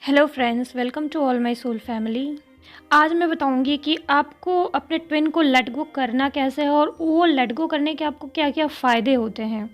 Hello friends, welcome to all my soul family. आज मैं बताऊंगी कि आपको अपने ट्विन को लेट गो करना कैसे है और वो लेट गो करने के आपको क्या क्या फ़ायदे होते हैं।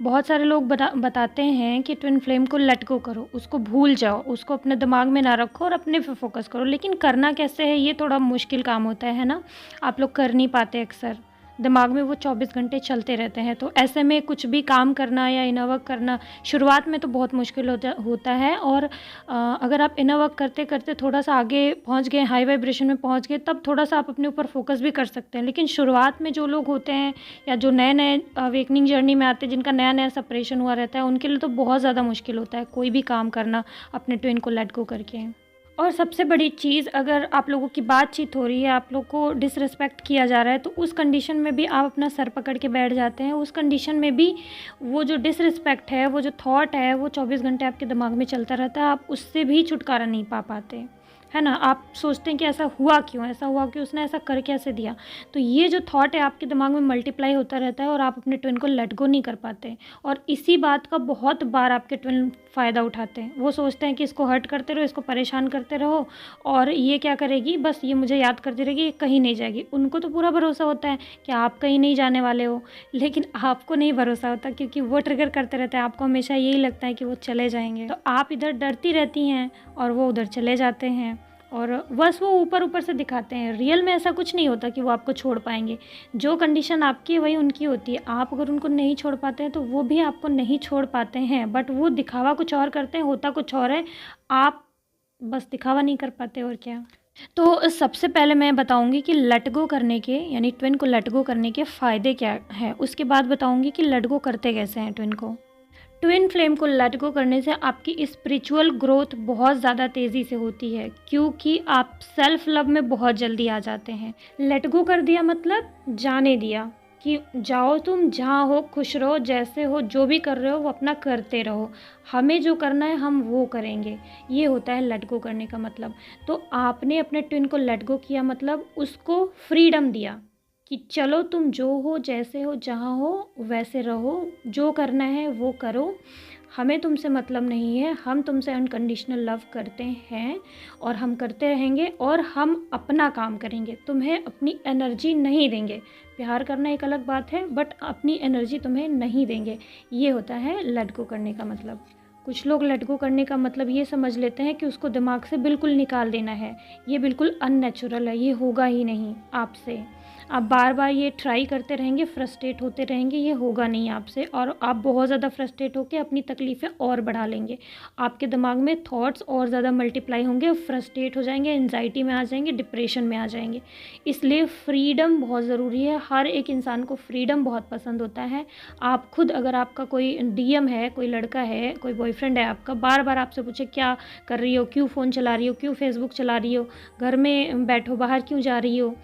बहुत सारे लोग बताते हैं कि ट्विन फ्लेम को लेट गो करो, उसको भूल जाओ, उसको अपने दिमाग में ना रखो और अपने पे फोकस करो। लेकिन करना कैसे है, ये थोड़ा मुश्किल काम होता है ना। आप लोग कर नहीं पाते, अक्सर दिमाग में वो 24 घंटे चलते रहते हैं। तो ऐसे में कुछ भी काम करना या इनर वर्क करना शुरुआत में तो बहुत मुश्किल होता है। और अगर आप इनर वर्क करते करते थोड़ा सा आगे पहुंच गए, हाई वाइब्रेशन में पहुंच गए, तब थोड़ा सा आप अपने ऊपर फोकस भी कर सकते हैं। लेकिन शुरुआत में जो लोग होते हैं या जो नए नए अवेकनिंग जर्नी में आते हैं, जिनका नया नया सेपरेशन हुआ रहता है, उनके लिए तो बहुत ज़्यादा मुश्किल होता है कोई भी काम करना अपने ट्विन को लेट गो करके। और सबसे बड़ी चीज़, अगर आप लोगों की बातचीत हो रही है, आप लोग को डिसरिस्पेक्ट किया जा रहा है, तो उस कंडीशन में भी आप अपना सर पकड़ के बैठ जाते हैं। उस कंडीशन में भी वो जो डिसरिस्पेक्ट है, वो जो थॉट है, वो 24 घंटे आपके दिमाग में चलता रहता है। आप उससे भी छुटकारा नहीं पा पाते, है ना। आप सोचते हैं कि ऐसा हुआ क्यों, उसने ऐसा कर कैसे दिया। तो ये जो थॉट है आपके दिमाग में मल्टीप्लाई होता रहता है और आप अपने ट्विन को लेट गो नहीं कर पाते। और इसी बात का बहुत बार आपके ट्विन फ़ायदा उठाते हैं। वो सोचते हैं कि इसको हर्ट करते रहो, इसको परेशान करते रहो, और ये क्या करेगी, बस ये मुझे याद करती रहेगी, ये कहीं नहीं जाएगी। उनको तो पूरा भरोसा होता है कि आप कहीं नहीं जाने वाले हो, लेकिन आपको नहीं भरोसा होता, क्योंकि वो ट्रिगर करते रहते हैं। आपको हमेशा यही लगता है कि वो चले जाएंगे, तो आप इधर डरती रहती हैं और वो उधर चले जाते हैं। और बस वो ऊपर ऊपर से दिखाते हैं, रियल में ऐसा कुछ नहीं होता कि वो आपको छोड़ पाएंगे। जो कंडीशन आपकी है वही उनकी होती है। आप अगर उनको नहीं छोड़ पाते हैं तो वो भी आपको नहीं छोड़ पाते हैं, बट वो दिखावा कुछ और करते हैं, होता कुछ और है। आप बस दिखावा नहीं कर पाते, और क्या। तो सबसे पहले मैं बताऊंगी कि लेट गो करने के, यानी ट्विन को लेट गो करने के फ़ायदे क्या हैं। उसके बाद बताऊंगी कि लेट गो करते कैसे हैं ट्विन को। ट्विन फ्लेम को लेट गो करने से आपकी स्पिरिचुअल ग्रोथ बहुत ज़्यादा तेज़ी से होती है, क्योंकि आप सेल्फ लव में बहुत जल्दी आ जाते हैं। लेट गो कर दिया मतलब जाने दिया कि जाओ, तुम जहाँ हो खुश रहो, जैसे हो, जो भी कर रहे हो वो अपना करते रहो, हमें जो करना है हम वो करेंगे। ये होता है लेट गो करने का मतलब। तो आपने अपने ट्विन को लेट गो किया मतलब उसको फ्रीडम दिया कि चलो तुम जो हो, जैसे हो, जहाँ हो वैसे रहो, जो करना है वो करो, हमें तुमसे मतलब नहीं है, हम तुमसे अनकंडीशनल लव करते हैं और हम करते रहेंगे, और हम अपना काम करेंगे, तुम्हें अपनी एनर्जी नहीं देंगे। प्यार करना एक अलग बात है, बट अपनी एनर्जी तुम्हें नहीं देंगे। ये होता है लेट गो करने का मतलब। कुछ लोग लेट गो करने का मतलब ये समझ लेते हैं कि उसको दिमाग से बिल्कुल निकाल देना है। ये बिल्कुल अननेचुरल है, ये होगा ही नहीं आपसे। आप बार बार ये ट्राई करते रहेंगे, फ्रस्ट्रेट होते रहेंगे, ये होगा नहीं आपसे, और आप बहुत ज़्यादा फ्रस्ट्रेट होकर अपनी तकलीफ़ें और बढ़ा लेंगे। आपके दिमाग में थॉट्स और ज़्यादा मल्टीप्लाई होंगे, फ्रस्ट्रेट हो जाएंगे, एंजाइटी में आ जाएंगे, डिप्रेशन में आ जाएंगे। इसलिए फ्रीडम बहुत ज़रूरी है। हर एक इंसान को फ्रीडम बहुत पसंद होता है। आप खुद, अगर आपका कोई डीएम है, कोई लड़का है, कोई बॉयफ्रेंड है आपका, बार बार आपसे पूछे क्या कर रही हो, क्यों फ़ोन चला रही हो, क्यों फेसबुक चला रही हो, घर में बैठो, बाहर क्यों जा रही हो,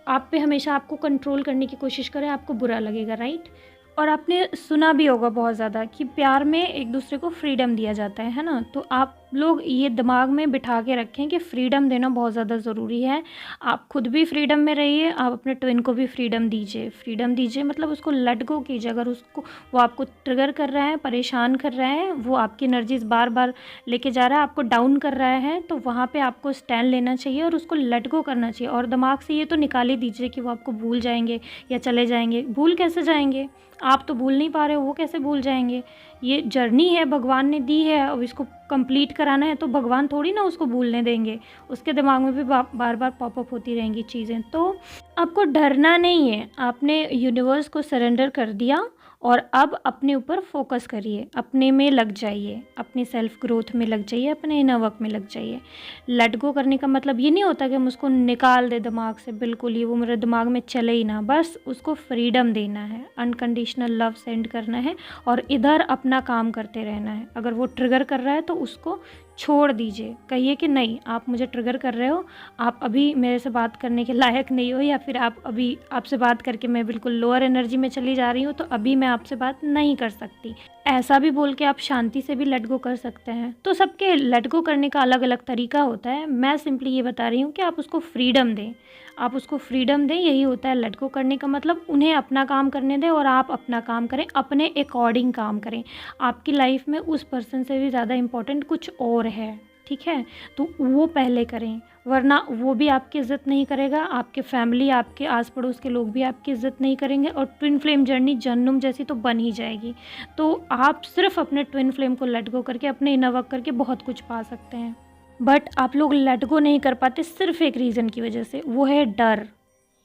आप पे हमेशा आपको कंट्रोल करने की कोशिश करें, आपको बुरा लगेगा, राइट। और आपने सुना भी होगा बहुत ज़्यादा कि प्यार में एक दूसरे को फ्रीडम दिया जाता है ना। तो आप लोग ये दिमाग में बिठा के रखें कि फ्रीडम देना बहुत ज़्यादा ज़रूरी है। आप खुद भी फ्रीडम में रहिए, आप अपने ट्विन को भी फ्रीडम दीजिए। फ्रीडम दीजिए मतलब उसको लेट गो कीजिए। अगर उसको, वो आपको ट्रिगर कर रहा है, परेशान कर रहा है, वो आपकी एनर्जीज बार बार लेके जा रहा है, आपको डाउन कर रहा है, तो वहाँ पे आपको स्टैंड लेना चाहिए और उसको लेट गो करना चाहिए। और दिमाग से ये तो निकाल ही दीजिए कि वो आपको भूल जाएंगे या चले जाएंगे। भूल कैसे जाएंगे, आप तो भूल नहीं पा रहे हो, वो कैसे भूल जाएंगे। ये जर्नी है, भगवान ने दी है, अब इसको कंप्लीट कराना है, तो भगवान थोड़ी ना उसको भूलने देंगे। उसके दिमाग में भी बार बार पॉपअप होती रहेंगी चीज़ें। तो आपको डरना नहीं है, आपने यूनिवर्स को सरेंडर कर दिया और अब अपने ऊपर फोकस करिए, अपने में लग जाइए, अपनी सेल्फ ग्रोथ में लग जाइए, अपने इनर वर्क में लग जाइए। लेट गो करने का मतलब ये नहीं होता कि हम उसको निकाल दे दिमाग से, बिल्कुल ही वो मेरे दिमाग में चले ही ना। बस उसको फ्रीडम देना है, अनकंडीशनल लव सेंड करना है और इधर अपना काम करते रहना है। अगर वो ट्रिगर कर रहा है तो उसको छोड़ दीजिए, कहिए कि नहीं, आप मुझे ट्रिगर कर रहे हो, आप अभी मेरे से बात करने के लायक नहीं हो, या फिर आप अभी, आपसे बात करके मैं बिल्कुल लोअर एनर्जी में चली जा रही हूँ, तो अभी मैं आपसे बात नहीं कर सकती। ऐसा भी बोल के आप शांति से भी लेट गो कर सकते हैं। तो सबके लेट गो करने का अलग अलग तरीका होता है। मैं सिंपली ये बता रही हूँ कि आप उसको फ्रीडम दें, आप उसको फ्रीडम दें, यही होता है लेट गो करने का मतलब। उन्हें अपना काम करने दें और आप अपना काम करें, अपने अकॉर्डिंग काम करें। आपकी लाइफ में उस पर्सन से भी ज़्यादा इम्पोर्टेंट कुछ और है, ठीक है? तो वो पहले करें, वरना वो भी आपकी इज़्ज़त नहीं करेगा, आपके फैमिली, आपके आस-पड़ोस के लोग भी आपकी इज़्ज़त नहीं करेंगे और ट्विन फ्लेम जर्नी जहन्नुम जैसी तो बन ही जाएगी। तो आप सिर्फ़ अपने ट्विन फ्लेम को लेट गो करके, अपने इनर वर्क करके बहुत कुछ पा सकते हैं। बट आप लोग लेट गो नहीं कर पाते सिर्फ़ एक रीज़न की वजह से, वो है डर,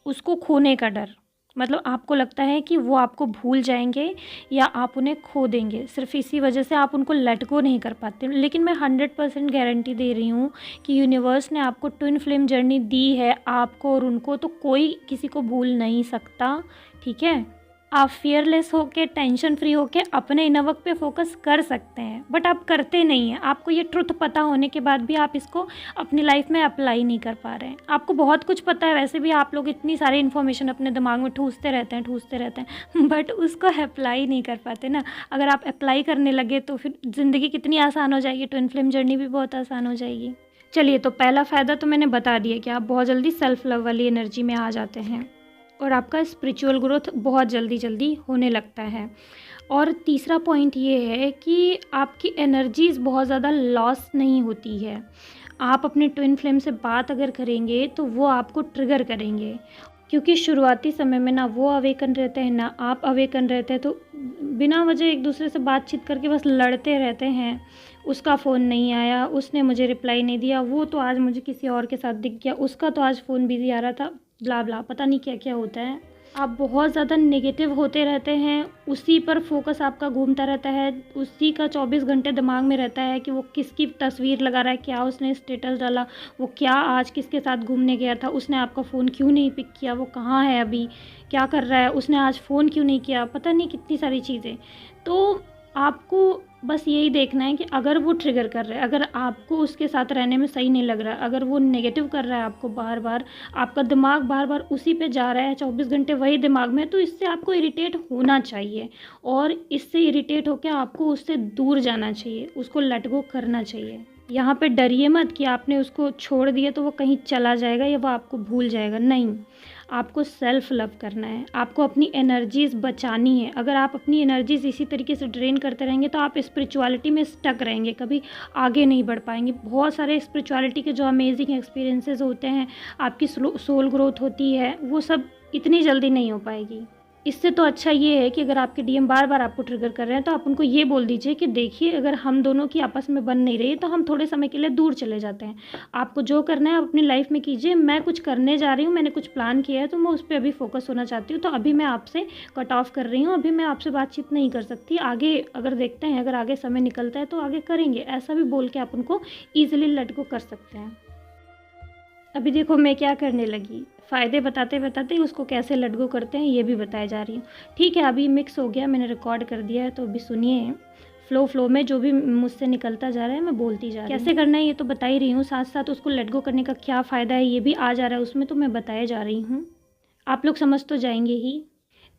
उसको खोने का डर। मतलब आपको लगता है कि वो आपको भूल जाएँगे या आप उन्हें खो देंगे, सिर्फ़ इसी वजह से आप उनको लेट गो नहीं कर पाते। लेकिन मैं 100% गारंटी दे रही हूँ कि यूनिवर्स ने आपको ट्विन फ्लेम जर्नी दी है, आपको और उनको, तो कोई किसी को भूल नहीं सकता, ठीक है? आप फ़ियरलेस होके, टेंशन फ्री होके अपने इनर वर्क पे फ़ोकस कर सकते हैं, बट आप करते नहीं हैं। आपको ये ट्रुथ पता होने के बाद भी आप इसको अपनी लाइफ में अप्लाई नहीं कर पा रहे हैं। आपको बहुत कुछ पता है, वैसे भी आप लोग इतनी सारी इन्फॉर्मेशन अपने दिमाग में ठूँसते रहते हैं बट उसको अप्लाई नहीं कर पाते ना। अगर आप अप्लाई करने लगे तो फिर ज़िंदगी कितनी आसान हो जाएगी, ट्विन फ्लेम जर्नी भी बहुत आसान हो जाएगी। चलिए, तो पहला फ़ायदा तो मैंने बता दिया कि आप बहुत जल्दी सेल्फ़ लव वाली एनर्जी में आ जाते हैं और आपका स्पिरिचुअल ग्रोथ बहुत जल्दी होने लगता है। और तीसरा पॉइंट ये है कि आपकी एनर्जीज़ बहुत ज़्यादा लॉस नहीं होती है। आप अपने ट्विन फ्लेम से बात अगर करेंगे तो वो आपको ट्रिगर करेंगे, क्योंकि शुरुआती समय में ना वो अवेकन रहते हैं ना आप अवेकन रहते हैं, तो बिना वजह एक दूसरे से बातचीत करके बस लड़ते रहते हैं। उसका फ़ोन नहीं आया, उसने मुझे रिप्लाई नहीं दिया, वो तो आज मुझे किसी और के साथ दिख गया, उसका तो आज फ़ोन बिज़ी आ रहा था, ब्ला ब्ला, पता नहीं क्या क्या होता है। आप बहुत ज़्यादा नेगेटिव होते रहते हैं, उसी पर फोकस आपका घूमता रहता है, उसी का 24 घंटे दिमाग में रहता है कि वो किसकी तस्वीर लगा रहा है, क्या उसने स्टेटस डाला, वो क्या आज किसके साथ घूमने गया था, उसने आपका फ़ोन क्यों नहीं पिक किया, वो कहाँ है अभी, क्या कर रहा है, उसने आज फ़ोन क्यों नहीं किया, पता नहीं कितनी सारी चीज़ें। तो आपको बस यही देखना है कि अगर वो ट्रिगर कर रहा है, अगर आपको उसके साथ रहने में सही नहीं लग रहा है, अगर वो नेगेटिव कर रहा है आपको बार-बार, आपका दिमाग बार-बार उसी पे जा रहा है, 24 घंटे वही दिमाग में है, तो इससे आपको इरिटेट होना चाहिए और इससे इरिटेट होकर आपको उससे दूर जाना चाहिए, उसको लेट गो करना चाहिए। यहाँ पे डरिए मत कि आपने उसको छोड़ दिया तो वो कहीं चला जाएगा या वो आपको भूल जाएगा, नहीं। आपको सेल्फ लव करना है, आपको अपनी एनर्जीज़ बचानी है। अगर आप अपनी एनर्जीज़ इसी तरीके से ड्रेन करते रहेंगे तो आप स्पिरिचुअलिटी में स्टक रहेंगे, कभी आगे नहीं बढ़ पाएंगे। बहुत सारे स्पिरिचुअलिटी के जो अमेजिंग एक्सपीरियंसेस होते हैं, आपकी सोल ग्रोथ होती है, वो सब इतनी जल्दी नहीं हो पाएगी। इससे तो अच्छा ये है कि अगर आपके डीएम बार-बार आपको ट्रिगर कर रहे हैं तो आप उनको ये बोल दीजिए कि देखिए, अगर हम दोनों की आपस में बन नहीं रही तो हम थोड़े समय के लिए दूर चले जाते हैं। आपको जो करना है आप अपनी लाइफ में कीजिए, मैं कुछ करने जा रही हूँ, मैंने कुछ प्लान किया है तो मैं उस पे अभी फ़ोकस होना चाहती हूँ, तो अभी मैं आपसे कट ऑफ कर रही हूँ, अभी मैं आपसे बातचीत नहीं कर सकती। आगे अगर देखते हैं, अगर आगे समय निकलता है तो आगे करेंगे। ऐसा भी बोल के आप उनको ईज़िली लेट गो कर सकते हैं। अभी देखो मैं क्या करने लगी, फ़ायदे बताते-बताते उसको कैसे लेट गो करते हैं ये भी बताए जा रही हूँ। ठीक है, अभी मिक्स हो गया, मैंने रिकॉर्ड कर दिया है, तो अभी सुनिए। फ़्लो में जो भी मुझसे निकलता जा रहा है मैं बोलती जा रही हूँ। कैसे करना है ये तो बता ही रही हूँ, साथ-साथ उसको लेट गो करने का क्या फ़ायदा है ये भी आ जा रहा है उसमें, तो मैं बताए जा रही हूँ। आप लोग समझ तो जाएँगे ही।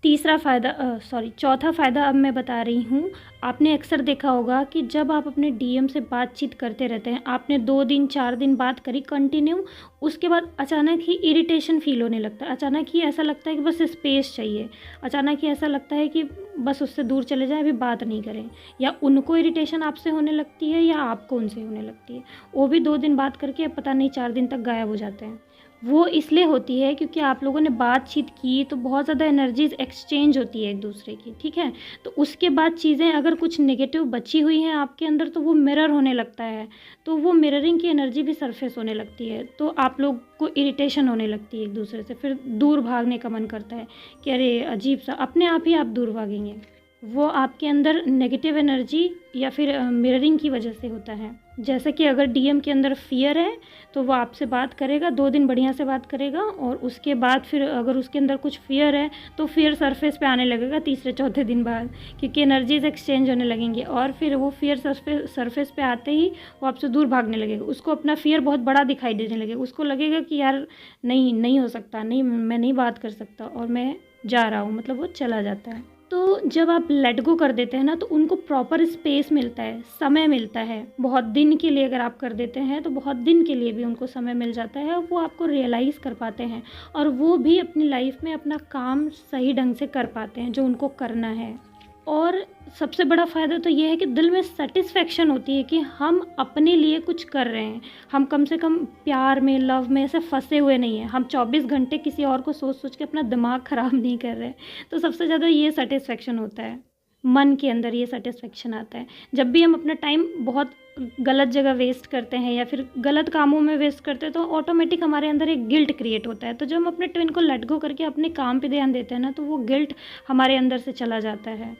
चौथा फ़ायदा अब मैं बता रही हूँ। आपने अक्सर देखा होगा कि जब आप अपने डीएम से बातचीत करते रहते हैं, आपने 2 दिन 4 दिन बात करी कंटिन्यू, उसके बाद अचानक ही इरिटेशन फ़ील होने लगता है, अचानक ही ऐसा लगता है कि बस स्पेस चाहिए, अचानक ही ऐसा लगता है कि बस उससे दूर चले जाएँ, अभी बात नहीं करें, या उनको इरिटेशन आपसे होने लगती है या आपको उनसे होने लगती है। वो भी 2 दिन बात करके पता नहीं 4 दिन तक गायब हो जाते हैं। वो इसलिए होती है क्योंकि आप लोगों ने बातचीत की तो बहुत ज़्यादा एनर्जीज़ एक्सचेंज होती है एक दूसरे की, ठीक है? तो उसके बाद चीज़ें अगर कुछ नेगेटिव बची हुई हैं आपके अंदर तो वो मिरर होने लगता है, तो वो मिररिंग की एनर्जी भी सरफेस होने लगती है, तो आप लोग को इरिटेशन होने लगती है एक दूसरे से, फिर दूर भागने का मन करता है कि अरे अजीब सा, अपने आप ही आप दूर भागेंगे। वो आपके अंदर नेगेटिव एनर्जी या फिर मिररिंग की वजह से होता है। जैसे कि अगर डीएम के अंदर फ़ियर है तो वो आपसे बात करेगा, 2 दिन बढ़िया से बात करेगा और उसके बाद फिर अगर उसके अंदर कुछ फ़ियर है तो फ़ियर सरफेस पे आने लगेगा तीसरे चौथे दिन बाद, क्योंकि एनर्जीज़ एक्सचेंज होने लगेंगी और फिर वो फ़ियर सरफेस पे आते ही वो आपसे दूर भागने लगेगा। उसको अपना फ़ियर बहुत बड़ा दिखाई देने लगेगा, उसको लगेगा कि यार नहीं हो सकता, नहीं मैं नहीं बात कर सकता और मैं जा रहा हूँ, मतलब वो चला जाता है। तो जब आप लेट गो कर देते हैं ना तो उनको प्रॉपर स्पेस मिलता है, समय मिलता है। बहुत दिन के लिए अगर आप कर देते हैं तो बहुत दिन के लिए भी उनको समय मिल जाता है, वो आपको रियलाइज़ कर पाते हैं और वो भी अपनी लाइफ में अपना काम सही ढंग से कर पाते हैं जो उनको करना है। और सबसे बड़ा फ़ायदा तो ये है कि दिल में सैटिस्फैक्शन होती है कि हम अपने लिए कुछ कर रहे हैं। हम कम से कम प्यार में, लव में ऐसे फँसे हुए नहीं हैं। हम 24 घंटे किसी और को सोच-सोच के अपना दिमाग ख़राब नहीं कर रहे हैं। तो सबसे ज़्यादा ये सैटिस्फैक्शन होता है। मन के अंदर ये सैटिस्फैक्शन आता है। जब भी हम अपना टाइम बहुत गलत जगह वेस्ट करते हैं या फिर गलत कामों में वेस्ट करते हैं तो ऑटोमेटिक हमारे अंदर एक गिल्ट क्रिएट होता है। तो जब हम अपने ट्विन को लेट गो करके अपने काम पे ध्यान देते हैं ना, तो वो गिल्ट हमारे अंदर से चला जाता है।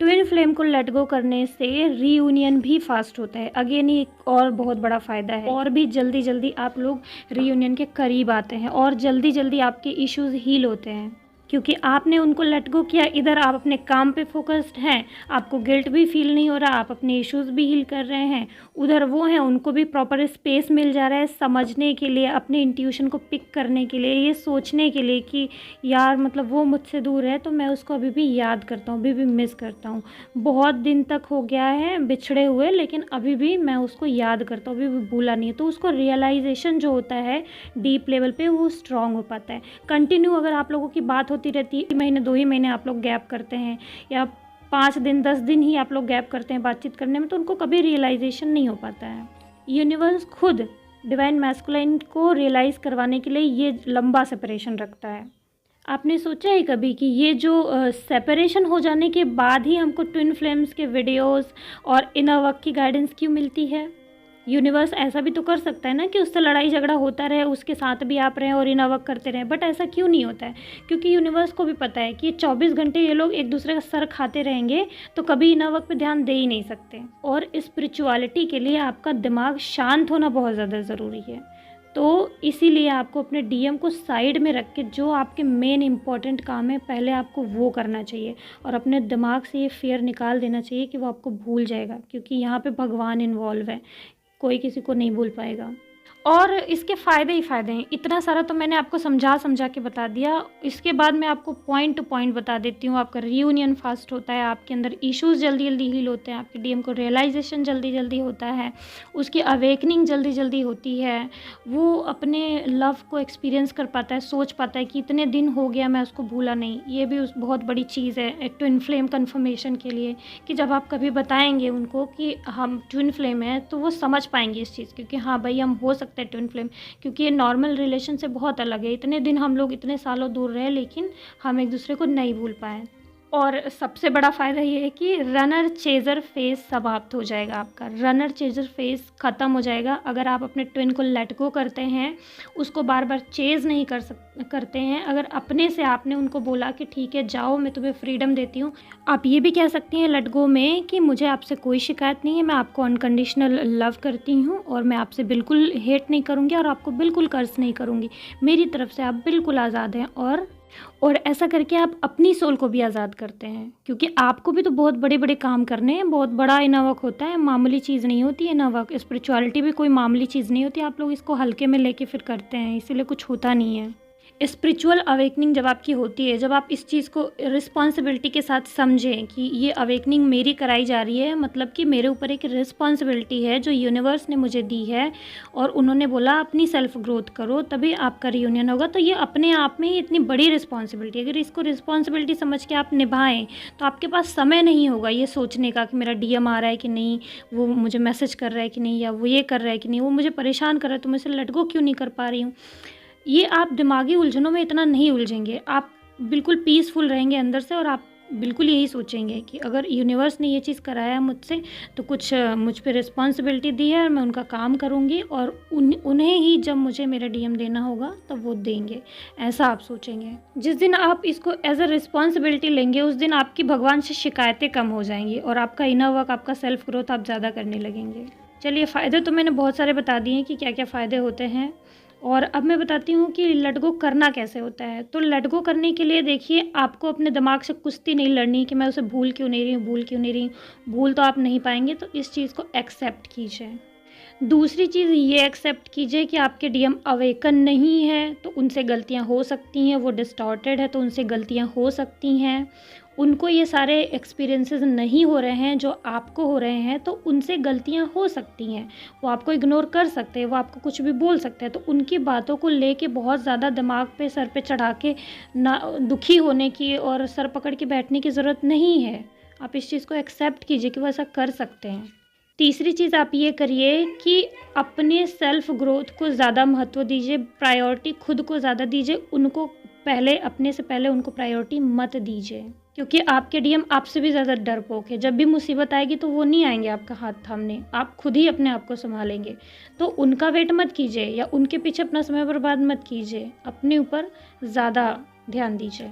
ट्विन फ्लेम को लेट गो करने से रीयूनियन भी फास्ट होता है। अगेन ये एक और बहुत बड़ा फ़ायदा है, और भी जल्दी जल्दी आप लोग रीयूनियन के करीब आते हैं और जल्दी जल्दी आपके इश्यूज़ हील होते हैं, क्योंकि आपने उनको लेट गो किया। इधर आप अपने काम पे फोकस्ड हैं, आपको गिल्ट भी फील नहीं हो रहा, आप अपने इश्यूज़ भी हील कर रहे हैं। उधर वो हैं, उनको भी प्रॉपर स्पेस मिल जा रहा है समझने के लिए, अपने इंट्यूशन को पिक करने के लिए, ये सोचने के लिए कि यार मतलब वो मुझसे दूर है तो मैं उसको अभी भी याद करता हूँ, अभी भी मिस करता हूँ। बहुत दिन तक हो गया है बिछड़े हुए, लेकिन अभी भी मैं उसको याद करता हूँ, अभी भी भूला नहीं है। तो उसको रियलाइजेशन जो होता है डीप लेवल पे, वो स्ट्रांग हो पाता है। कंटिन्यू अगर आप लोगों की बात होती रहती है, महीने 2 ही महीने आप लोग गैप करते हैं या 5 दिन 10 दिन ही आप लोग गैप करते हैं बातचीत करने में, तो उनको कभी रियलाइजेशन नहीं हो पाता है। यूनिवर्स खुद डिवाइन मैस्कुलाइन को रियलाइज़ करवाने के लिए ये लंबा सेपरेशन रखता है। आपने सोचा है कभी कि ये जो सेपरेशन हो जाने के बाद ही हमको ट्विन फ्लेम्स के वीडियोस और इनर वर्क की गाइडेंस क्यों मिलती है? यूनिवर्स ऐसा भी तो कर सकता है ना कि उससे लड़ाई झगड़ा होता रहे, उसके साथ भी आप रहें और इनर वर्क करते रहें, बट ऐसा क्यों नहीं होता है? क्योंकि यूनिवर्स को भी पता है कि 24 घंटे ये लोग एक दूसरे का सर खाते रहेंगे तो कभी इनर वर्क पे ध्यान दे ही नहीं सकते। और स्पिरिचुअलिटी के लिए आपका दिमाग शांत होना बहुत ज़्यादा ज़रूरी है। तो इसीलिए आपको अपने डीएम को साइड में रख के जो आपके मेन इंपॉर्टेंट काम है पहले आपको वो करना चाहिए, और अपने दिमाग से ये फियर निकाल देना चाहिए कि वो आपको भूल जाएगा, क्योंकि यहाँ पे भगवान इन्वॉल्व है, कोई किसी को नहीं भूल पाएगा। और इसके फ़ायदे ही फ़ायदे हैं। इतना सारा तो मैंने आपको समझा के बता दिया। इसके बाद मैं आपको पॉइंट टू पॉइंट बता देती हूँ। आपका रियूनियन फास्ट होता है, आपके अंदर इश्यूज़ जल्दी-जल्दी हील होते हैं, आपके डीएम को रियलाइज़ेशन जल्दी-जल्दी होता है, उसकी अवेकनिंग जल्दी-जल्दी होती है। वो अपने लव को एक्सपीरियंस कर पाता है, सोच पाता है कि इतने दिन हो गया मैं उसको भूला नहीं। ये भी उस बहुत बड़ी चीज़ है एक ट्विन फ्लेम कन्फर्मेशन के लिए, कि जब आप कभी बताएँगे उनको कि हम ट्विन फ्लेम हैं तो वो समझ पाएँगे इस चीज़, क्योंकि हाँ भाई हम हो सकते हैं ट्विन फ्लेम, क्योंकि ये नॉर्मल रिलेशन से बहुत अलग है। इतने दिन हम लोग इतने सालों दूर रहे लेकिन हम एक दूसरे को नहीं भूल पाए। और सबसे बड़ा फ़ायदा ये है कि रनर चेज़र फेज़ समाप्त हो जाएगा। आपका रनर चेज़र फेज़ ख़त्म हो जाएगा अगर आप अपने ट्विन को लेट गो करते हैं, उसको बार बार चेज़ नहीं करते हैं। अगर अपने से आपने उनको बोला कि ठीक है जाओ, मैं तुम्हें फ्रीडम देती हूँ। आप ये भी कह सकती हैं लेट गो में कि मुझे आपसे कोई शिकायत नहीं है, मैं आपको अनकंडीशनल लव करती हूँ और मैं आपसे बिल्कुल हेट नहीं करूँगी और आपको बिल्कुल कर्ज नहीं करूँगी। मेरी तरफ से आप बिल्कुल आज़ाद हैं। और ऐसा करके आप अपनी सोल को भी आज़ाद करते हैं, क्योंकि आपको भी तो बहुत बड़े-बड़े काम करने हैं। बहुत बड़ा इनर वर्क होता है, मामूली चीज़ नहीं होती है इनर वर्क। स्पिरिचुअलिटी भी कोई मामूली चीज़ नहीं होती। आप लोग इसको हल्के में लेके फिर करते हैं, इसीलिए कुछ होता नहीं है। स्पिरिचुअल अवेकनिंग जब आपकी होती है, जब आप इस चीज़ को रिस्पॉन्सिबिलिटी के साथ समझें कि ये अवेकनिंग मेरी कराई जा रही है, मतलब कि मेरे ऊपर एक रिस्पॉन्सिबिलिटी है जो यूनिवर्स ने मुझे दी है और उन्होंने बोला अपनी सेल्फ ग्रोथ करो तभी आपका रियूनियन होगा। तो ये अपने आप में ही इतनी बड़ी रिस्पॉन्सिबिलिटी, अगर इसको रिस्पॉन्सिबिलिटी समझ के आप निभाएं तो आपके पास समय नहीं होगा ये सोचने का कि मेरा डीएम आ रहा है कि नहीं, वो मुझे मैसेज कर रहा है कि नहीं, या वो ये कर रहा है कि नहीं, वो मुझे परेशान कर रहा है तो मैं इसे लेट गो क्यों नहीं कर पा रही हूँ। ये आप दिमागी उलझनों में इतना नहीं उलझेंगे, आप बिल्कुल पीसफुल रहेंगे अंदर से, और आप बिल्कुल यही सोचेंगे कि अगर यूनिवर्स ने ये चीज़ कराया मुझसे तो कुछ मुझ पे रिस्पॉन्सिबिलिटी दी है और मैं उनका काम करूँगी, और उन्हें ही जब मुझे मेरा डीएम देना होगा तब वो देंगे, ऐसा आप सोचेंगे। जिस दिन आप इसको एज अ रिस्पॉन्सिबिलिटी लेंगे उस दिन आपकी भगवान से शिकायतें कम हो जाएंगी और आपका इनर वर्क, आपका सेल्फ ग्रोथ आप ज़्यादा करने लगेंगे। चलिए, फ़ायदे तो मैंने बहुत सारे बता दिए कि क्या क्या फ़ायदे होते हैं, और अब मैं बताती हूँ कि लेट गो करना कैसे होता है। तो लेट गो करने के लिए देखिए, आपको अपने दिमाग से कुश्ती नहीं लड़नी कि मैं उसे भूल क्यों नहीं रही हूँ, भूल क्यों नहीं रही हूँ। भूल तो आप नहीं पाएंगे, तो इस चीज़ को एक्सेप्ट कीजिए। दूसरी चीज़ ये एक्सेप्ट कीजिए कि आपके डीएम अवेकन नहीं है तो उनसे गलतियाँ हो सकती हैं, वो डिस्टॉर्टेड है तो उनसे गलतियाँ हो सकती हैं, उनको ये सारे एक्सपीरियंसेस नहीं हो रहे हैं जो आपको हो रहे हैं, तो उनसे गलतियाँ हो सकती हैं। वो आपको इग्नोर कर सकते हैं, वो आपको कुछ भी बोल सकते हैं, तो उनकी बातों को लेके बहुत ज़्यादा दिमाग पे सर पे चढ़ा के ना दुखी होने की और सर पकड़ के बैठने की ज़रूरत नहीं है। आप इस चीज़ को एक्सेप्ट कीजिए कि वो ऐसा कर सकते हैं। तीसरी चीज़ आप ये करिए कि अपने सेल्फ ग्रोथ को ज़्यादा महत्व दीजिए, प्रायोरिटी खुद को ज़्यादा दीजिए, उनको पहले, अपने से पहले उनको प्रायोरिटी मत दीजिए, क्योंकि आपके डीएम आपसे भी ज़्यादा डरपोक है। जब भी मुसीबत आएगी तो वो नहीं आएंगे आपका हाथ थामने, आप खुद ही अपने आप को संभालेंगे। तो उनका वेट मत कीजिए या उनके पीछे अपना समय बर्बाद मत कीजिए, अपने ऊपर ज़्यादा ध्यान दीजिए।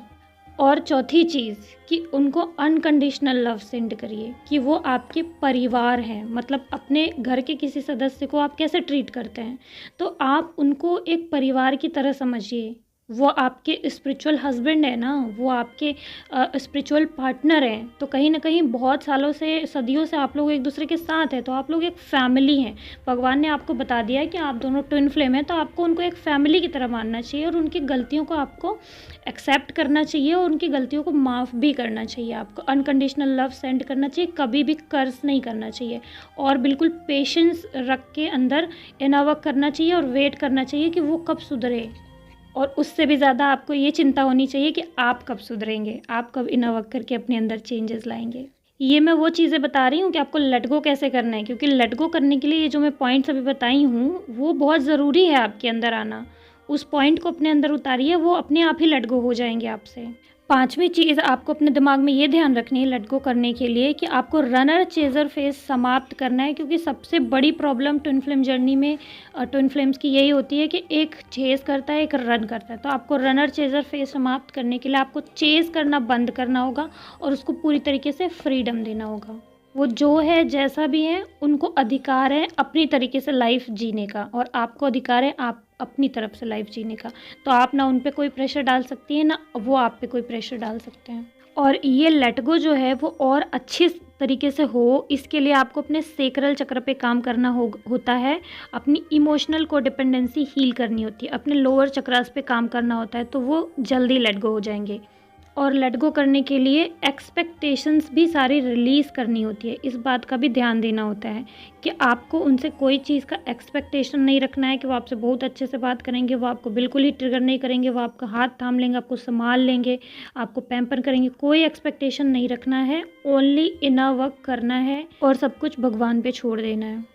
और चौथी चीज़ कि उनको अनकंडीशनल लव सेंड करिए, कि वो आपके परिवार हैं, मतलब अपने घर के किसी सदस्य को आप कैसे ट्रीट करते हैं, तो आप उनको एक परिवार की तरह समझिए। वो आपके स्पिरिचुअल हस्बैंड है ना, वो आपके स्पिरिचुअल पार्टनर हैं। तो कहीं ना कहीं बहुत सालों से, सदियों से आप लोग एक दूसरे के साथ हैं, तो आप लोग एक फैमिली हैं। भगवान ने आपको बता दिया है कि आप दोनों ट्विन फ्लेम हैं, तो आपको उनको एक फैमिली की तरह मानना चाहिए और उनकी गलतियों को आपको एक्सेप्ट करना चाहिए और उनकी गलतियों को माफ़ भी करना चाहिए। आपको अनकंडीशनल लव सेंड करना चाहिए, कभी भी कर्ज नहीं करना चाहिए, और बिल्कुल पेशेंस रख के अंदर इनर वर्क करना चाहिए और वेट करना चाहिए कि वो कब सुधरे। और उससे भी ज़्यादा आपको ये चिंता होनी चाहिए कि आप कब सुधरेंगे, आप कब इनर वर्क करके अपने अंदर चेंजेस लाएंगे। ये मैं वो चीज़ें बता रही हूँ कि आपको लेट गो कैसे करना है, क्योंकि लेट गो करने के लिए ये जो मैं पॉइंट्स अभी बताई हूँ वो बहुत ज़रूरी है आपके अंदर आना। उस पॉइंट को अपने अंदर उतारिए, वो अपने आप ही लेट गो हो जाएंगे आपसे। पांचवी चीज़ आपको अपने दिमाग में ये ध्यान रखनी है लेट गो करने के लिए कि आपको रनर चेज़र फेज समाप्त करना है, क्योंकि सबसे बड़ी प्रॉब्लम ट्विन फ्लेम जर्नी में ट्विन फ्लेम्स की यही होती है कि एक चेज़ करता है, एक रन करता है। तो आपको रनर चेज़र फेज समाप्त करने के लिए आपको चेज़ करना बंद करना होगा और उसको पूरी तरीके से फ्रीडम देना होगा। वो जो है, जैसा भी है, उनको अधिकार है अपनी तरीके से लाइफ जीने का, और आपको अधिकार है आप अपनी तरफ से लाइफ जीने का। तो आप ना उन पे कोई प्रेशर डाल सकती हैं, ना वो आप पे कोई प्रेशर डाल सकते हैं। और ये लेट गो जो है वो और अच्छे तरीके से हो, इसके लिए आपको अपने सेक्रल चक्र पे काम करना होता है, अपनी इमोशनल को डिपेंडेंसी हील करनी होती है, अपने लोअर चक्रास पे काम करना होता है, तो वो जल्दी लेट गो हो जाएंगे। और लेट गो करने के लिए एक्सपेक्टेशंस भी सारी रिलीज़ करनी होती है। इस बात का भी ध्यान देना होता है कि आपको उनसे कोई चीज़ का एक्सपेक्टेशन नहीं रखना है कि वो आपसे बहुत अच्छे से बात करेंगे, वो आपको बिल्कुल ही ट्रिगर नहीं करेंगे, वो आपका हाथ थाम लेंगे, आपको संभाल लेंगे, आपको पैम्पर करेंगे। कोई एक्सपेक्टेशन नहीं रखना है, ओनली इनर वर्क करना है और सब कुछ भगवान पे छोड़ देना है।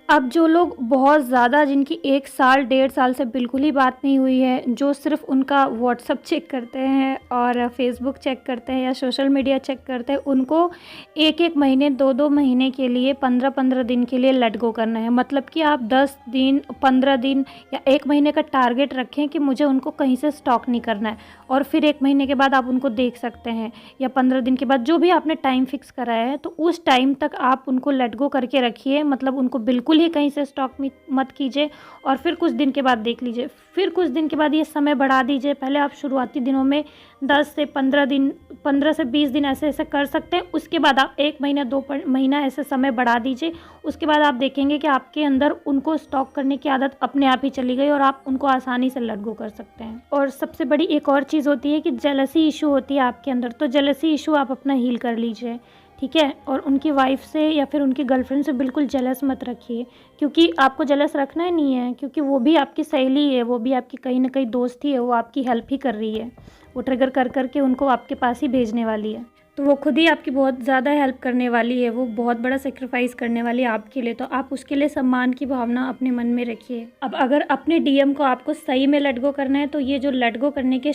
अब जो लोग बहुत ज़्यादा, जिनकी 1 साल 1.5 साल से बिल्कुल ही बात नहीं हुई है, जो सिर्फ उनका व्हाट्सअप चेक करते हैं और फेसबुक चेक करते हैं या सोशल मीडिया चेक करते हैं, उनको 1-1 महीने 2-2 महीने के लिए 15-15 दिन के लिए लेट गो करना है। मतलब कि आप 10 दिन 15 दिन या 1 महीने का टारगेट रखें कि मुझे उनको कहीं से स्टॉक नहीं करना है, और फिर 1 महीने के बाद आप उनको देख सकते हैं, या 15 दिन के बाद, जो भी आपने टाइम फिक्स कराया है, तो उस टाइम तक आप उनको लेट गो करके रखिए। मतलब उनको बिल्कुल ही कहीं से स्टॉक मत कीजिए, और फिर कुछ दिन के बाद देख लीजिए। फिर कुछ दिन के बाद ये समय बढ़ा दीजिए। पहले आप शुरुआती दिनों में 10 से 15 दिन, 15 से 20 दिन ऐसे कर सकते हैं। उसके बाद आप 1 महीना 2 महीना ऐसे समय बढ़ा दीजिए। उसके बाद आप देखेंगे कि आपके अंदर उनको स्टॉक करने की आदत अपने आप ही चली गई और आप उनको आसानी से लेट गो कर सकते हैं। और सबसे बड़ी एक और चीज़ होती है कि जेलसी इशू होती है आपके अंदर, तो जेलसी इशू आप अपना हील कर लीजिए, ठीक है। और उनकी वाइफ से या फिर उनकी गर्लफ्रेंड से बिल्कुल जेलस मत रखिए, क्योंकि आपको जेलस रखना ही नहीं है, क्योंकि वो भी आपकी सहेली है, वो भी आपकी कहीं ना कहीं दोस्त ही है, वो आपकी हेल्प ही कर रही है, वो ट्रिगर कर करके उनको आपके पास ही भेजने वाली है। तो वो खुद ही आपकी बहुत ज़्यादा हेल्प करने वाली है, वो बहुत बड़ा सेक्रीफाइस करने वाली है आपके लिए, तो आप उसके लिए सम्मान की भावना अपने मन में रखिए। अब अगर अपने डीएम को आपको सही में लेट गो करना है, तो ये जो लेट गो करने के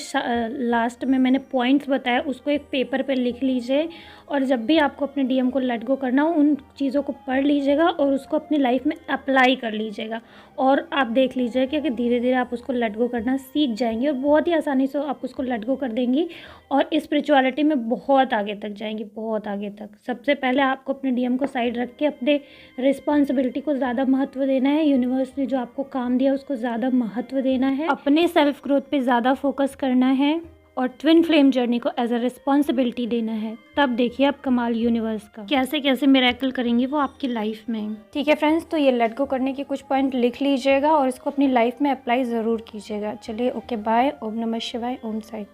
लास्ट में मैंने पॉइंट्स बताया, उसको एक पेपर पे लिख लीजिए, और जब भी आपको अपने डीएम को लेट गो करना हो, उन चीज़ों को पढ़ लीजिएगा और उसको अपनी लाइफ में अप्लाई कर लीजिएगा, और आप देख लीजिएगा कि धीरे धीरे आप उसको लेट गो करना सीख जाएंगे और बहुत ही आसानी से आप उसको लेट गो कर देंगी और स्पिरिचुअलिटी में बहुत आगे तक जाएंगी, बहुत आगे तक। सबसे पहले आपको अपने डीएम को साइड रख के अपने रिस्पॉन्सिबिलिटी को ज़्यादा महत्व देना है, यूनिवर्स ने जो आपको काम दिया उसको ज़्यादा महत्व देना है, अपने सेल्फ ग्रोथ पे ज़्यादा फोकस करना है और ट्विन फ्लेम जर्नी को एज अ रिस्पॉन्सिबिलिटी देना है। तब देखिए आप कमाल यूनिवर्स का कैसे कैसे मिरेकल करेंगे वो आपकी लाइफ में। ठीक है फ्रेंड्स, तो ये लेट गो करने के कुछ पॉइंट लिख लीजिएगा और इसको अपनी लाइफ में अप्लाई ज़रूर कीजिएगा। चलिए, ओके, बाय। ओम नमः शिवाय, ओम साई।